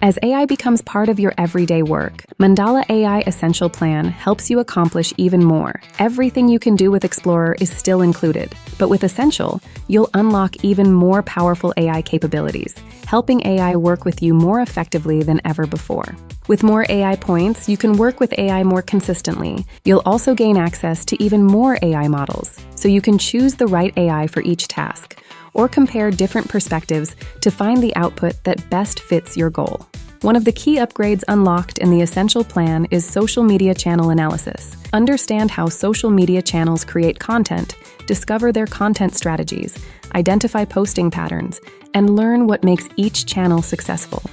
As AI becomes part of your everyday work, Mandala AI Essential Plan helps you accomplish even more. Everything you can do with Explorer is still included, but with Essential, you'll unlock even more powerful AI capabilities, helping AI work with you more effectively than ever before. With more AI points, you can work with AI more consistently. You'll also gain access to even more AI models, so you can choose the right AI for each task, or compare different perspectives to find the output that best fits your goal. One of the key upgrades unlocked in the Essential Plan is social media channel analysis. Understand how social media channels create content, discover their content strategies, identify posting patterns, and learn what makes each channel successful.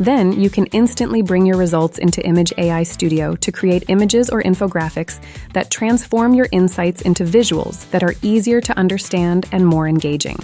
Then you can instantly bring your results into Image AI Studio to create images or infographics that transform your insights into visuals that are easier to understand and more engaging.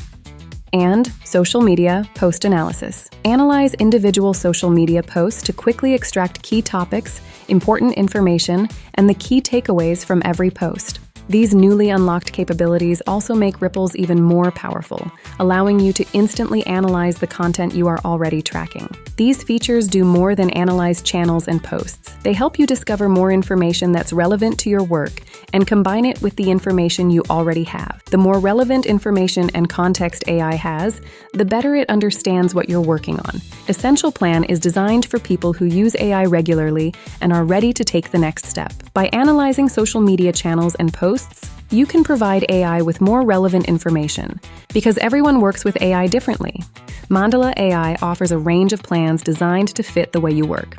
And social media post analysis. Analyze individual social media posts to quickly extract key topics, important information, and the key takeaways from every post. These newly unlocked capabilities also make ripples even more powerful, allowing you to instantly analyze the content you are already tracking. These features do more than analyze channels and posts. They help you discover more information that's relevant to your work and combine it with the information you already have. The more relevant information and context AI has, the better it understands what you're working on. Essential Plan is designed for people who use AI regularly and are ready to take the next step. By analyzing social media channels and posts, you can provide AI with more relevant information, because everyone works with AI differently. Mandala AI offers a range of plans designed to fit the way you work.